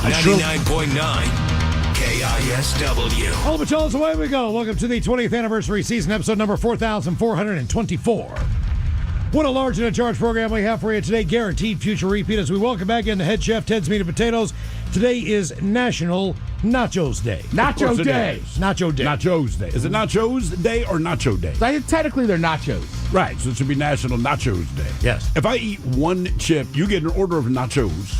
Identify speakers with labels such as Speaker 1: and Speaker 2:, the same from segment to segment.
Speaker 1: I sure.
Speaker 2: 99.9 KISW.
Speaker 1: All the Pacholas, away we go. Welcome to the 20th anniversary season, episode number 4,424. What a large and a charge program we have for you today. Guaranteed future repeat as we welcome back into Head Chef Ted's Meat and Potatoes. Today is National Nachos Day.
Speaker 3: Nacho Day.
Speaker 1: Nacho Day.
Speaker 4: Nachos Day. Is it Nachos Day or Nacho Day?
Speaker 3: Technically, they're nachos.
Speaker 4: Right, so it should be National Nachos Day.
Speaker 1: Yes.
Speaker 4: If I eat one chip, you get an order of nachos.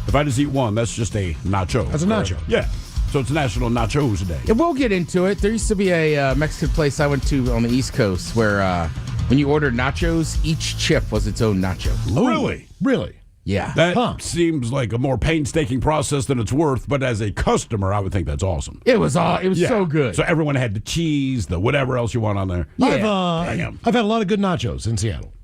Speaker 4: If I just eat one, that's just a nacho.
Speaker 1: That's a nacho.
Speaker 4: Yeah. So it's National Nachos Day.
Speaker 3: And we'll get into it. There used to be a Mexican place I went to on the East Coast where when you ordered nachos, each chip was its own nacho.
Speaker 4: Really?
Speaker 1: Really?
Speaker 3: Yeah.
Speaker 4: That seems like a more painstaking process than it's worth, but as a customer, I would think that's awesome.
Speaker 3: It was so good.
Speaker 4: So everyone had the cheese, the whatever else you want on there.
Speaker 3: Yeah.
Speaker 1: I've had a lot of good nachos in Seattle.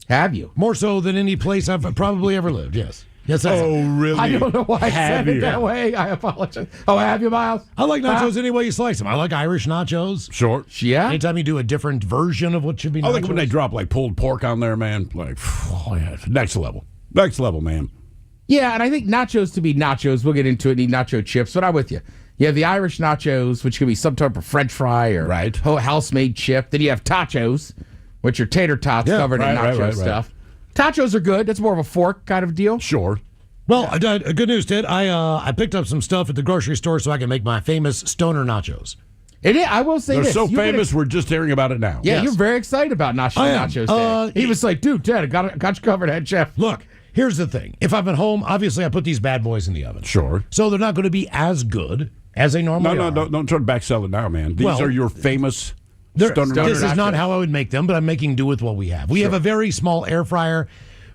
Speaker 3: Have you?
Speaker 1: More so than any place I've probably ever lived, yes. Yes, I have.
Speaker 4: Oh, really?
Speaker 3: I don't know why I said
Speaker 4: Have
Speaker 3: it
Speaker 4: you?
Speaker 3: that way. I apologize. Oh, have you, Miles?
Speaker 1: I like nachos any way you slice them. I like Irish nachos.
Speaker 4: Sure.
Speaker 3: Yeah.
Speaker 1: Anytime you do a different version of what should be nachos.
Speaker 4: I like when they drop like pulled pork on there, man. Like, oh yeah, next level. Next level, man.
Speaker 3: Yeah, and I think nachos to be nachos, we'll get into it, need nacho chips, but I'm with you. You have the Irish nachos, which could be some type of French fry or house-made chip. Then you have tachos, which are tater tots covered in nacho stuff. Tachos are good. That's more of a fork kind of deal.
Speaker 4: Sure.
Speaker 1: Well, good news, Ted. I picked up some stuff at the grocery store so I can make my famous stoner nachos.
Speaker 3: I will say
Speaker 4: They're
Speaker 3: this.
Speaker 4: so famous, we're just hearing about it now.
Speaker 3: Yeah,
Speaker 1: Yes.
Speaker 3: You're very excited about nachos Day. He was like, dude, Ted, I got you covered, head chef.
Speaker 1: Look, here's the thing. If I'm at home, obviously I put these bad boys in the oven.
Speaker 4: Sure.
Speaker 1: So they're not going to be as good as they normally are.
Speaker 4: No, don't try to backsell it now, man. These are your famous stoner
Speaker 1: This
Speaker 4: nachos.
Speaker 1: is not how I would make them, but I'm making do with what we have. We have a very small air fryer.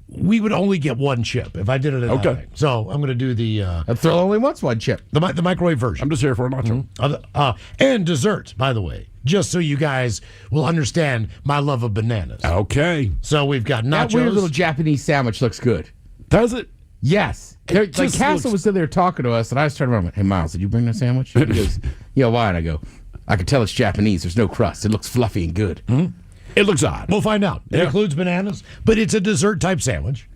Speaker 1: We would only get one chip if I did it in that way. So I'm going to do the
Speaker 3: throw only once one chip.
Speaker 1: The microwave version.
Speaker 4: I'm just here for a nacho.
Speaker 1: And dessert, by the way, just so you guys will understand my love of bananas.
Speaker 4: Okay.
Speaker 1: So we've got nachos.
Speaker 3: That weird little Japanese sandwich looks good.
Speaker 4: Does it?
Speaker 3: Yes.
Speaker 4: It just
Speaker 3: Castle
Speaker 4: looks-
Speaker 3: was sitting there talking to us, and I was turning around and went, hey, Miles, did you bring that sandwich? He goes, yeah, why? And I go, I can tell it's Japanese. There's no crust. It looks fluffy and good.
Speaker 1: Mm-hmm.
Speaker 4: It looks odd.
Speaker 1: We'll find out. It includes bananas, but it's a dessert-type sandwich.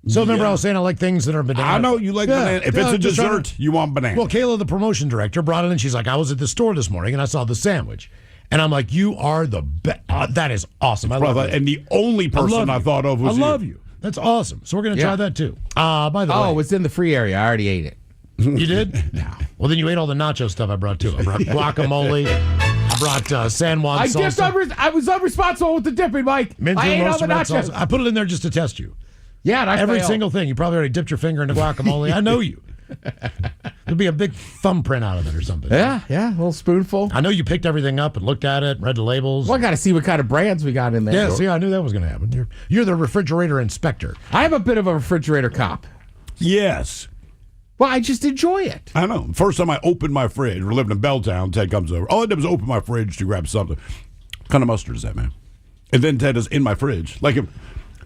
Speaker 1: So remember I was saying I like things that are banana.
Speaker 4: I know you like banana. If it's a dessert, you want banana.
Speaker 1: Well, Kayla, the promotion director, brought it in. She's like, I was at the store this morning, and I saw the sandwich. And I'm like, you are the best. That is awesome. I love it.
Speaker 4: And the only person I thought of was
Speaker 1: I love you. That's awesome. So we're going to try that, too. By the way.
Speaker 3: Oh, it's in the free area. I already ate it.
Speaker 1: You did? No. Well, then you ate all the nacho stuff I brought, too. I brought guacamole. I brought San Juan salsa.
Speaker 3: I was unresponsible with the dipping, Mike. I ate all the nachos.
Speaker 1: I put it in there just to test you.
Speaker 3: Yeah, and
Speaker 1: every single thing. You probably already dipped your finger into guacamole. I know you. There'll be a big thumbprint out of it or something.
Speaker 3: Yeah, a little spoonful.
Speaker 1: I know you picked everything up and looked at it, read the labels.
Speaker 3: Well, I got to see what kind of brands we got in there.
Speaker 1: Yeah, see, I knew that was going to happen. You're the refrigerator inspector.
Speaker 3: I am a bit of a refrigerator cop.
Speaker 4: Yes.
Speaker 3: Well, I just enjoy it.
Speaker 4: I know. First time I opened my fridge, we're living in Belltown, Ted comes over. All I did was open my fridge to grab something. What kind of mustard is that, man? And then Ted is in my fridge. Like, and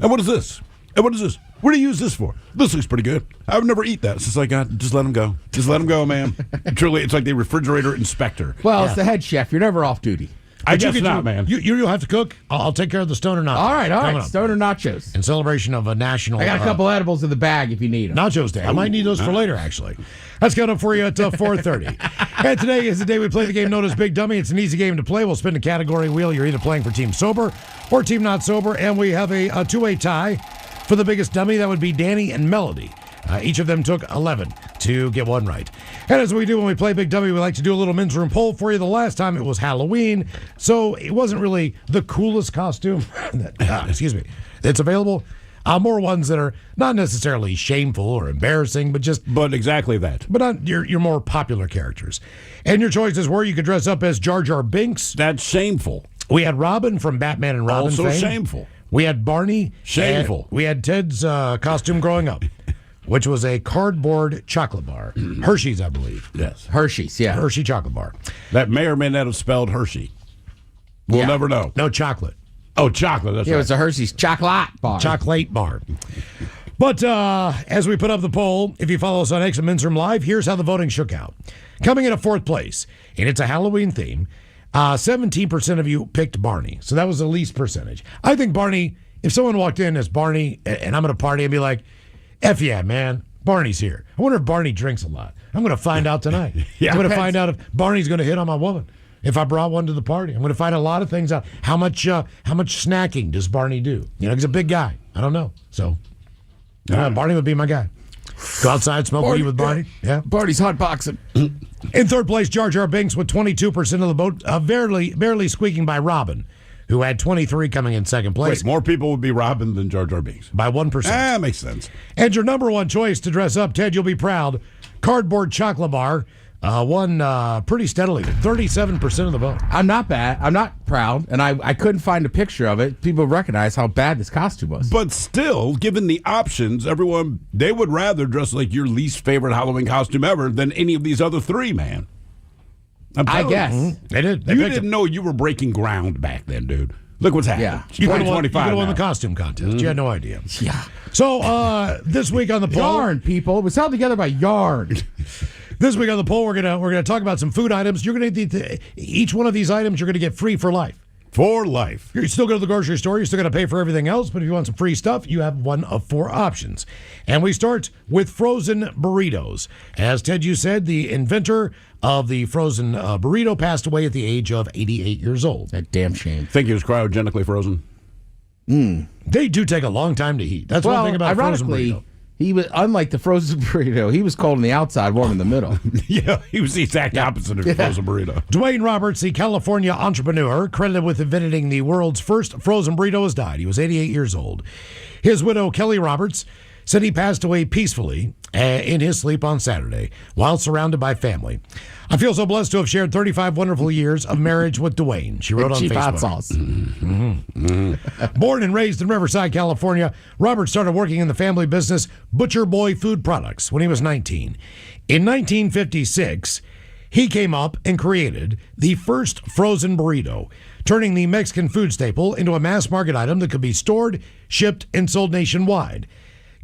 Speaker 4: what is this? And what is this? What do you use this for? This looks pretty good. I would never eat that. It's just like, just let him go. Just let him go, man. Truly, it's like the refrigerator inspector.
Speaker 3: Well, it's the head chef. You're never off duty.
Speaker 4: I guess not, man.
Speaker 1: You'll have to cook. I'll take care of the stoner nachos.
Speaker 3: All right. Stoner nachos.
Speaker 1: In celebration of a national...
Speaker 3: I got a couple edibles in the bag if you need them.
Speaker 1: Nachos Day. I might need those for later, actually. That's coming up for you at 4:30. And today is the day we play the game known as Big Dummy. It's an easy game to play. We'll spin the category wheel. You're either playing for Team Sober or Team Not Sober. And we have a two-way tie for the biggest dummy. That would be Danny and Melody. Each of them took 11 to get one right. And as we do when we play Big Dummy, we like to do a little men's room poll for you. The last time it was Halloween, so it wasn't really the coolest costume. It's available. More ones that are not necessarily shameful or embarrassing, but
Speaker 4: exactly that.
Speaker 1: But not your more popular characters. And your choices were you could dress up as Jar Jar Binks.
Speaker 4: That's shameful.
Speaker 1: We had Robin from Batman and Robin
Speaker 4: Also
Speaker 1: fame.
Speaker 4: shameful.
Speaker 1: We had Barney.
Speaker 4: Shameful.
Speaker 1: We had Ted's costume growing up, which was a cardboard chocolate bar. Hershey's, I believe.
Speaker 4: Yes.
Speaker 3: Hershey's, yeah.
Speaker 1: Hershey chocolate bar.
Speaker 4: That may or may not have spelled Hershey. We'll never know.
Speaker 1: No chocolate.
Speaker 4: Oh, chocolate. That's
Speaker 3: Yeah,
Speaker 4: right.
Speaker 3: it was a Hershey's chocolate bar.
Speaker 1: Chocolate bar. But as we put up the poll, if you follow us on X and Men's Room Live, here's how the voting shook out. Coming in at fourth place, and it's a Halloween theme, 17% of you picked Barney. So that was the least percentage. I think Barney, if someone walked in as Barney and I'm at a party and be like, F yeah, man, Barney's here. I wonder if Barney drinks a lot. I'm going to find out tonight.
Speaker 4: Yeah,
Speaker 1: I'm going to find out if Barney's going to hit on my woman. If I brought one to the party, I'm going to find a lot of things out. How much snacking does Barney do? He's a big guy. I don't know. So Barney would be my guy. Go outside, smoke weed with Barney. Yeah.
Speaker 3: Barney's hot boxing.
Speaker 1: In third place, Jar Jar Binks with 22% of the vote, barely squeaking by Robin, who had 23 coming in second place.
Speaker 4: Wait, more people would be Robin than Jar Jar Binks.
Speaker 1: By 1%.
Speaker 4: Makes sense.
Speaker 1: And your number one choice to dress up, Ted, you'll be proud, Cardboard Chocolate Bar, won pretty steadily, 37% of the vote.
Speaker 3: I'm not bad. I'm not proud, and I couldn't find a picture of it. People recognize how bad this costume was.
Speaker 4: But still, given the options, they would rather dress like your least favorite Halloween costume ever than any of these other three, man.
Speaker 3: I guess.
Speaker 1: They did.
Speaker 4: You didn't know you were breaking ground back then, dude. Look what's happening.
Speaker 3: Yeah.
Speaker 1: You could have won the costume contest. You had no idea.
Speaker 3: Yeah.
Speaker 1: So this week on the poll,
Speaker 3: Yarn, people. It was held together by yarn.
Speaker 1: This week on the poll, we're gonna talk about some food items. You're gonna each one of these items you're gonna get free for life.
Speaker 4: For life.
Speaker 1: You still go to the grocery store. You're still going to pay for everything else. But if you want some free stuff, you have one of 4 options. And we start with frozen burritos. As Ted, you said, the inventor of the frozen burrito passed away at the age of 88 years old.
Speaker 3: That damn shame.
Speaker 4: Think he was cryogenically frozen?
Speaker 1: They do take a long time to heat. That's one thing about frozen burrito.
Speaker 3: He was, unlike the frozen burrito, he was cold on the outside, warm in the middle.
Speaker 4: Yeah, he was the exact opposite of a frozen burrito.
Speaker 1: Dwayne Roberts, the California entrepreneur, credited with inventing the world's first frozen burrito, has died. He was 88 years old. His widow, Kelly Roberts, said he passed away peacefully in his sleep on Saturday while surrounded by family. I feel so blessed to have shared 35 wonderful years of marriage with Dwayne, she wrote on
Speaker 3: cheap
Speaker 1: Facebook.
Speaker 3: hot sauce.
Speaker 1: Born and raised in Riverside, California, Robert started working in the family business Butcher Boy Food Products when he was 19. In 1956, he came up and created the first frozen burrito, turning the Mexican food staple into a mass market item that could be stored, shipped, and sold nationwide.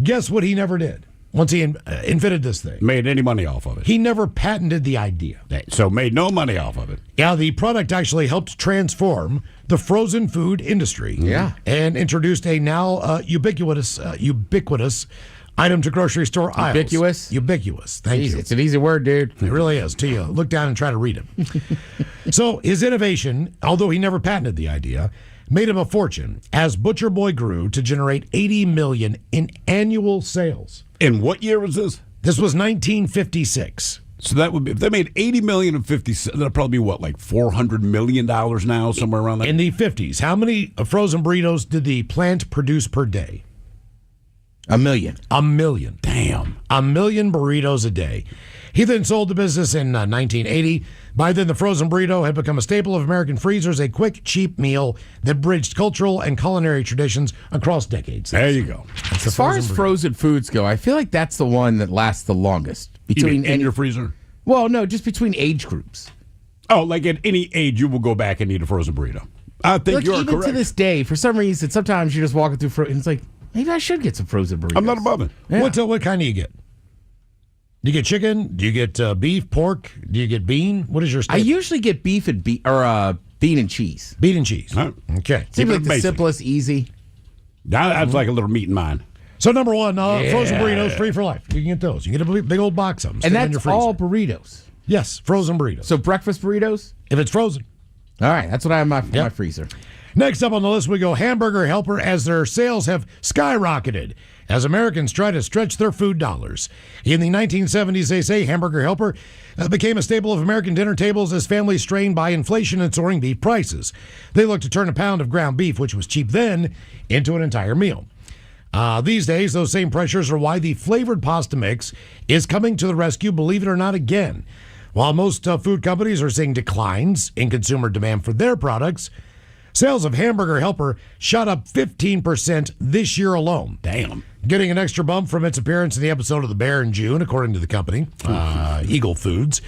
Speaker 1: Guess what he never did once he invented this thing?
Speaker 4: Made any money off of it.
Speaker 1: He never patented the idea.
Speaker 4: So made no money off of it.
Speaker 1: Yeah, the product actually helped transform the frozen food industry.
Speaker 3: Yeah.
Speaker 1: And introduced a now ubiquitous item to grocery store aisles.
Speaker 3: Ubiquitous?
Speaker 1: Ubiquitous. Thank you.
Speaker 3: It's an easy word, dude.
Speaker 1: It really is. Till you look down and try to read it. So his innovation, although he never patented the idea, made him a fortune as Butcher Boy grew to generate $80 million in annual sales.
Speaker 4: In what year was this?
Speaker 1: This was 1956.
Speaker 4: So that would be, if they made $80 million in 50, that'd probably be what, like $400 million now, somewhere around that?
Speaker 1: In the 50s, how many frozen burritos did the plant produce per day?
Speaker 3: 1 million.
Speaker 1: 1 million.
Speaker 4: Damn.
Speaker 1: 1 million burritos a day. He then sold the business in 1980. By then, the frozen burrito had become a staple of American freezers, a quick, cheap meal that bridged cultural and culinary traditions across decades.
Speaker 4: There you go.
Speaker 3: As far as frozen foods go, I feel like that's the one that lasts the longest.
Speaker 4: In your freezer?
Speaker 3: Well, no, just between age groups.
Speaker 4: Oh, like at any age, you will go back and eat a frozen burrito. I think you're
Speaker 3: even
Speaker 4: correct.
Speaker 3: to this day, for some reason, sometimes you're just walking through and it's like, maybe I should get some frozen burritos.
Speaker 4: I'm not above it.
Speaker 3: Yeah.
Speaker 1: What kind do you get? Do you get chicken? Do you get beef, pork? Do you get bean? What is your staple?
Speaker 3: I usually get beef and bean and cheese.
Speaker 1: Bean and cheese.
Speaker 4: Huh?
Speaker 1: Okay.
Speaker 3: Seems like the
Speaker 4: basic.
Speaker 3: simplest, easy.
Speaker 4: I'd like a little meat in mine.
Speaker 1: So number one, frozen burritos, free for life. You can get those. You can get a big old box of them.
Speaker 3: And
Speaker 1: stick them in your
Speaker 3: that's
Speaker 1: freezer.
Speaker 3: all burritos.
Speaker 1: Yes, frozen burritos.
Speaker 3: So breakfast burritos?
Speaker 1: If it's frozen.
Speaker 3: All right, that's what I have in my freezer.
Speaker 1: Next up on the list, we go Hamburger Helper, as their sales have skyrocketed as Americans try to stretch their food dollars. In the 1970s, they say Hamburger Helper became a staple of American dinner tables as families strained by inflation and soaring beef prices. They looked to turn a pound of ground beef, which was cheap then, into an entire meal. These days, those same pressures are why the flavored pasta mix is coming to the rescue, believe it or not, again. While most food companies are seeing declines in consumer demand for their products, sales of Hamburger Helper shot up 15% this year alone.
Speaker 4: Damn.
Speaker 1: Getting an extra bump from its appearance in the episode of The Bear in June, according to the company, Eagle Foods.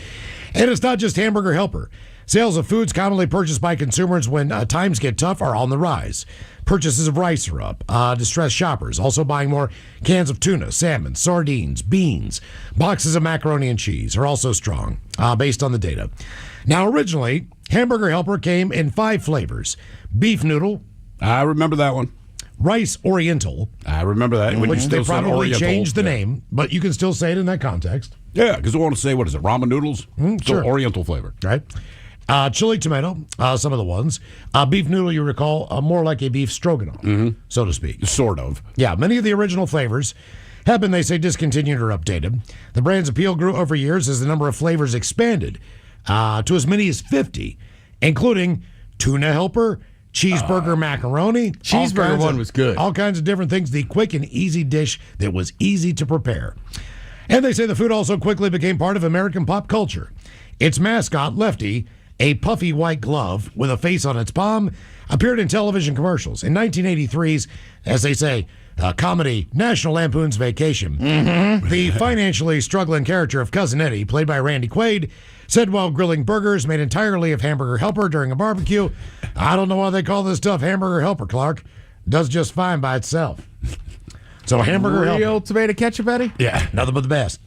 Speaker 1: And it's not just Hamburger Helper. Sales of foods commonly purchased by consumers when times get tough are on the rise. Purchases of rice are up. Distressed shoppers also buying more cans of tuna, salmon, sardines, beans. Boxes of macaroni and cheese are also strong, based on the data. Now, originally, Hamburger Helper came in 5 flavors. Beef noodle.
Speaker 4: I remember that one.
Speaker 1: Rice Oriental,
Speaker 4: I remember that. When
Speaker 1: which
Speaker 4: you
Speaker 1: they
Speaker 4: still said
Speaker 1: probably
Speaker 4: Oriental.
Speaker 1: changed the name, but you can still say it in that context.
Speaker 4: Yeah, because we want to say, what is it, ramen noodles?
Speaker 1: Sure.
Speaker 4: Oriental flavor.
Speaker 1: Right? Chili tomato, some of the ones. Beef noodle, you recall, more like a beef stroganoff, so to speak.
Speaker 4: Sort of.
Speaker 1: Yeah, many of the original flavors have been, they say, discontinued or updated. The brand's appeal grew over years as the number of flavors expanded to as many as 50, including tuna helper, cheeseburger macaroni.
Speaker 3: Cheeseburger one was good.
Speaker 1: All kinds of different things. The quick and easy dish that was easy to prepare. And they say the food also quickly became part of American pop culture. Its mascot, Lefty, a puffy white glove with a face on its palm, appeared in television commercials. In 1983's, as they say, comedy National Lampoon's Vacation, the financially struggling character of Cousin Eddie, played by Randy Quaid, said while grilling burgers made entirely of hamburger helper during a barbecue, "I don't know why they call this stuff hamburger helper, Clark. It does just fine by itself." So hamburger helper.
Speaker 3: Real tomato ketchup, Eddie?
Speaker 1: Yeah, nothing but the best.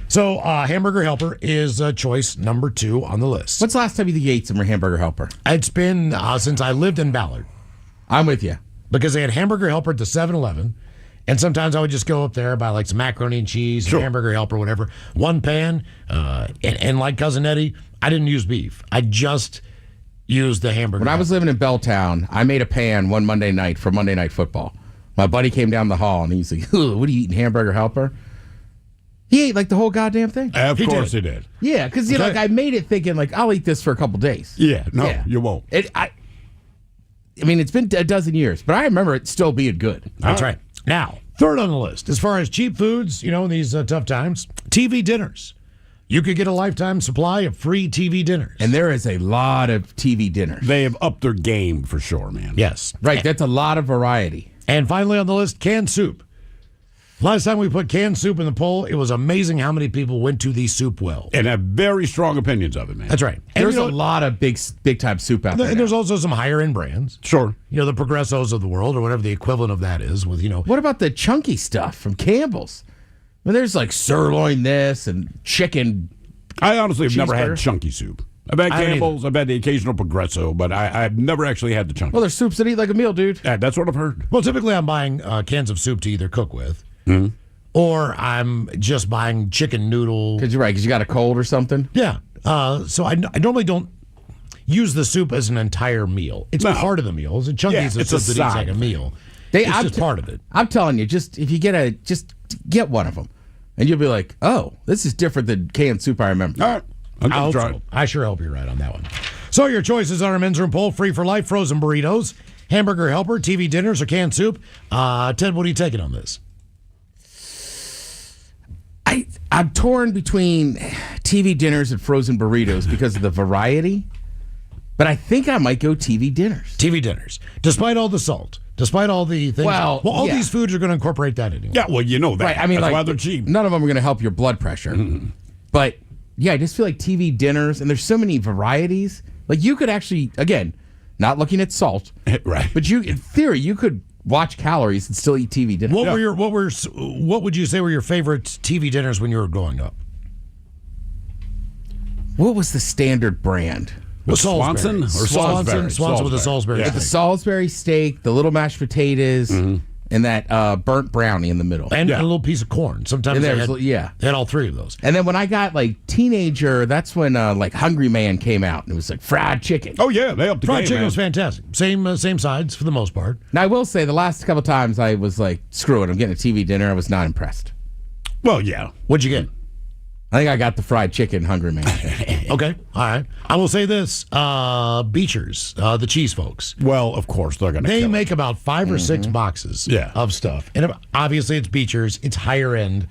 Speaker 1: So hamburger helper is choice number 2 on the list.
Speaker 3: When's the last time you ate some hamburger helper?
Speaker 1: It's been since I lived in Ballard,
Speaker 3: I'm with you.
Speaker 1: because they had hamburger helper at the 7-Eleven, and sometimes I would just go up there, buy like some macaroni and cheese, and hamburger helper, whatever, one pan, and like Cousin Eddie, I didn't use beef. I just used the hamburger.
Speaker 3: When I was living in Belltown, I made a pan one Monday night for Monday Night Football. My buddy came down the hall and he's like, "What are you eating, hamburger helper?" He ate like the whole goddamn thing.
Speaker 4: Of course he did.
Speaker 3: Yeah, because like I made it thinking like I'll eat this for a couple days.
Speaker 4: Yeah, no, you won't.
Speaker 3: I mean, it's been a dozen years, but I remember it still being good.
Speaker 1: That's right. Now, third on the list, as far as cheap foods, in these tough times, TV dinners. You could get a lifetime supply of free TV dinners.
Speaker 3: And there is a lot of TV dinners.
Speaker 4: They have upped their game for sure, man.
Speaker 1: Yes.
Speaker 3: Right, that's a lot of variety.
Speaker 1: And finally on the list, canned soup. Last time we put canned soup in the poll, it was amazing how many people went to the soup well.
Speaker 4: And have very strong opinions of it, man.
Speaker 1: That's right. And
Speaker 3: There's a lot of big time soup out there.
Speaker 1: And there's also some higher end brands.
Speaker 4: Sure.
Speaker 1: The Progressos of the world, or whatever the equivalent of that is, with
Speaker 3: What about the chunky stuff from Campbell's? I mean, there's like sirloin this and chicken.
Speaker 4: I honestly have never had
Speaker 3: cheeseburger.
Speaker 4: chunky soup. I've had Campbell's, I've had the occasional Progresso, but I've never actually had the chunky.
Speaker 3: Well, there's soups that eat like a meal, dude.
Speaker 4: Yeah, that's what I've heard.
Speaker 1: Well, typically I'm buying cans of soup to either cook with, or I'm just buying chicken noodle.
Speaker 3: Because you're right, because you got a cold or something.
Speaker 1: Yeah. So I normally don't use the soup as an entire meal. It's part of the meal. It's a chunky
Speaker 4: Yeah,
Speaker 1: soup
Speaker 4: it's a
Speaker 1: that eats like a meal. It's just part of it.
Speaker 3: I'm telling you, if you get one of them, and you'll be like, oh, this is different than canned soup I remember.
Speaker 4: All right.
Speaker 1: I'll try it. I sure hope you're right on that one. So your choices on our men's room poll: free for life, frozen burritos, hamburger helper, TV dinners, or canned soup. Ted, what are you taking on this?
Speaker 3: I'm torn between TV dinners and frozen burritos because of the variety, but I think I might go TV dinners.
Speaker 1: TV dinners, despite all the salt, despite all the things.
Speaker 3: Well,
Speaker 1: all
Speaker 3: yeah.
Speaker 1: these foods are going to incorporate that anyway.
Speaker 4: Yeah, well, you know that.
Speaker 3: Right, I mean,
Speaker 4: that's
Speaker 3: like,
Speaker 4: why they're cheap.
Speaker 3: None of them are going to help your blood pressure. But yeah, I just feel like TV dinners, and there's so many varieties. Like you could actually, again, not looking at salt,
Speaker 4: Right.
Speaker 3: but in theory, you could watch calories and still eat TV dinners.
Speaker 1: What would you say were your favorite TV dinners when you were growing up?
Speaker 3: What was the standard brand?
Speaker 4: Was Swanson or Salisbury?
Speaker 1: Swanson with the Salisbury.
Speaker 4: Yeah.
Speaker 1: steak.
Speaker 3: The Salisbury steak, the little mashed potatoes, and that burnt brownie in the middle.
Speaker 1: And a little piece of corn. Sometimes
Speaker 3: And
Speaker 1: they
Speaker 3: there
Speaker 1: had,
Speaker 3: was- yeah.
Speaker 1: they had all three of those.
Speaker 3: And then when I got like teenager, that's when like Hungry Man came out, and it was like fried chicken.
Speaker 4: Oh, yeah, they upped the
Speaker 1: Fried
Speaker 4: game,
Speaker 1: chicken
Speaker 4: man.
Speaker 1: was fantastic. Same sides for the most part.
Speaker 3: Now I will say the last couple times I was like, screw it, I'm getting a TV dinner. I was not impressed.
Speaker 4: Well, yeah.
Speaker 1: What'd you get?
Speaker 3: I think I got the fried chicken Hungry Man.
Speaker 1: Okay, all right. I will say this: Beechers, the cheese folks.
Speaker 4: Well, of course, they're going to
Speaker 1: They make about 5 or 6 boxes of stuff. And obviously it's Beechers. It's higher end.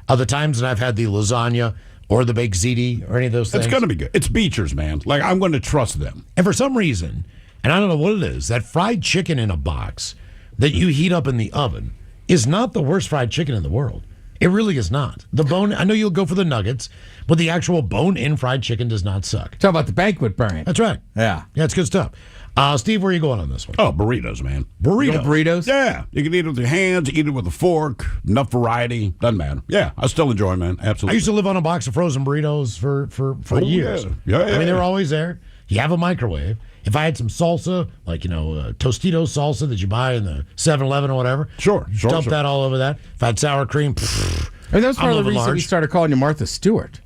Speaker 1: The times that I've had the lasagna or the baked ziti or any of those things.
Speaker 4: It's going to be good. It's Beechers, man. Like, I'm going to trust them.
Speaker 1: And for some reason, and I don't know what it is, that fried chicken in a box that you heat up in the oven is not the worst fried chicken in the world. It really is not. The bone, I know you'll go for the nuggets, but the actual bone-in fried chicken does not suck.
Speaker 3: Talk about the banquet brand.
Speaker 1: That's right.
Speaker 3: Yeah.
Speaker 1: Yeah, it's good stuff. Steve, where are you going on this one?
Speaker 4: Oh, burritos, man.
Speaker 1: Burrito.
Speaker 3: Burritos?
Speaker 4: Yeah. You can eat it with your hands, eat it with a fork, enough variety. Doesn't matter. Yeah, I still enjoy it, man. Absolutely.
Speaker 1: I used to live on a box of frozen burritos for years.
Speaker 4: Yeah.
Speaker 1: I mean, they were always there. You have a microwave. If I had some salsa, like, Tostitos salsa that you buy in the 7-Eleven or whatever.
Speaker 4: Sure.
Speaker 1: Dump that all over that. If I had sour cream,
Speaker 3: that was part of the reason we started calling you Martha Stewart.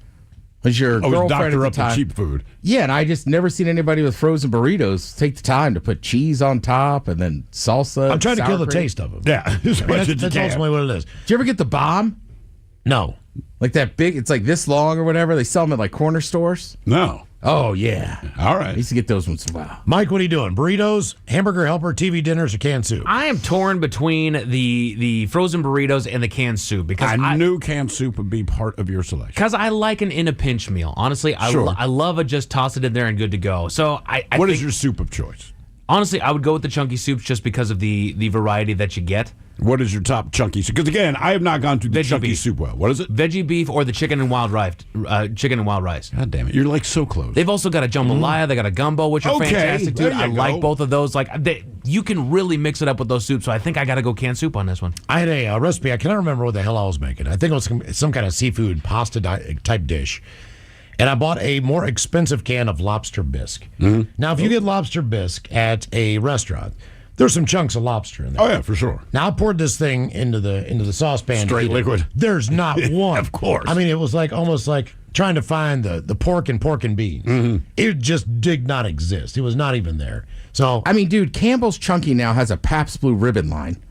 Speaker 3: Was your girlfriend
Speaker 4: doctor
Speaker 3: at the
Speaker 4: up
Speaker 3: time.
Speaker 4: the cheap food.
Speaker 3: Yeah, and I just never seen anybody with frozen burritos take the time to put cheese on top and then salsa.
Speaker 1: I'm trying to kill the
Speaker 3: cream.
Speaker 1: taste of them.
Speaker 4: Yeah.
Speaker 1: That's ultimately what it is.
Speaker 3: Did you ever get the bomb?
Speaker 1: No.
Speaker 3: Like that big, it's like this long or whatever. They sell them at like corner stores.
Speaker 4: No.
Speaker 3: Oh, yeah.
Speaker 4: All
Speaker 3: I
Speaker 4: right.
Speaker 3: used to get those once in a while.
Speaker 1: Mike, what are you doing? Burritos, hamburger helper, TV dinners, or canned soup?
Speaker 2: I am torn between the frozen burritos and the canned soup because
Speaker 4: I knew canned soup would be part of your selection.
Speaker 2: Because I like an in a pinch meal. Honestly, I love a just toss it in there and good to go. So
Speaker 4: What is your soup of choice?
Speaker 2: Honestly, I would go with the chunky soups just because of the variety that you get.
Speaker 4: What is your top chunky soup? Because again, I have not gone to the chunky soup well. What is it?
Speaker 2: Veggie beef or the chicken and wild rice.
Speaker 4: God damn it, you're like so close.
Speaker 2: They've also got a jambalaya. They got a gumbo, which are fantastic, dude.
Speaker 4: There you
Speaker 2: I like
Speaker 4: go.
Speaker 2: both of those. You can really mix it up with those soups. So I think I got to go canned soup on this one.
Speaker 1: I had a recipe. I cannot remember what the hell I was making. I think it was some kind of seafood pasta type dish. And I bought a more expensive can of lobster bisque.
Speaker 4: Mm-hmm.
Speaker 1: Now, if you get lobster bisque at a restaurant, there's some chunks of lobster in there.
Speaker 4: Oh yeah, for sure.
Speaker 1: Now I poured this thing into the saucepan.
Speaker 4: Straight liquid.
Speaker 1: There's not one.
Speaker 4: Of course.
Speaker 1: I mean, it was almost like trying to find the pork and beans. Mm-hmm. It just did not exist. It was not even there. So
Speaker 3: I mean, dude, Campbell's Chunky now has a Pabst Blue Ribbon line.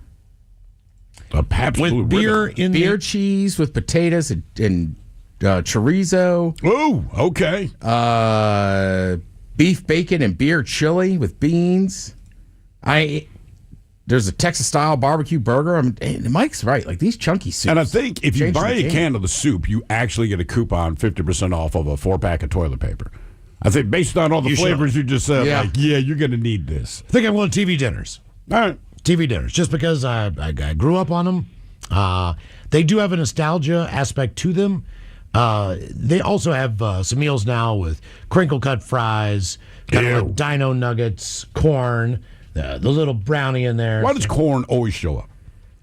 Speaker 4: A Pabst Blue
Speaker 1: with beer
Speaker 4: Ribbon.
Speaker 1: in
Speaker 3: Beer cheese with potatoes and chorizo.
Speaker 4: Oh, okay.
Speaker 3: Beef bacon and beer chili with beans. There's a Texas style barbecue burger. I mean, Mike's right. Like these chunky soups.
Speaker 4: And I think if you
Speaker 3: changing
Speaker 4: buy
Speaker 3: the
Speaker 4: a
Speaker 3: game.
Speaker 4: can of the soup, you actually get a coupon 50% off of a 4-pack of toilet paper. I think based on all the flavors you just said, you're going to need this.
Speaker 1: I think I'm going to TV dinners.
Speaker 4: All right.
Speaker 1: TV dinners, just because I grew up on them. They do have a nostalgia aspect to them. They also have some meals now with crinkle cut fries, kind of like dino nuggets, corn, the little brownie in there.
Speaker 4: Why does corn always show up?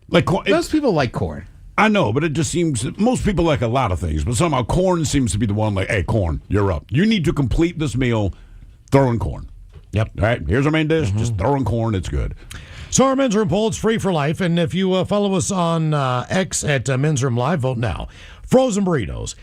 Speaker 4: Like corn,
Speaker 3: Those people like corn.
Speaker 4: I know, but it just seems most people like a lot of things, but somehow corn seems to be the one like, hey, corn, you're up. You need to complete this meal. Throw in corn.
Speaker 1: Yep.
Speaker 4: All right, here's our main dish. Just throw in corn. It's good.
Speaker 1: So our Men's Room poll, it's free for life. And if you follow us on X at Men's Room Live, vote now. Frozen burritos,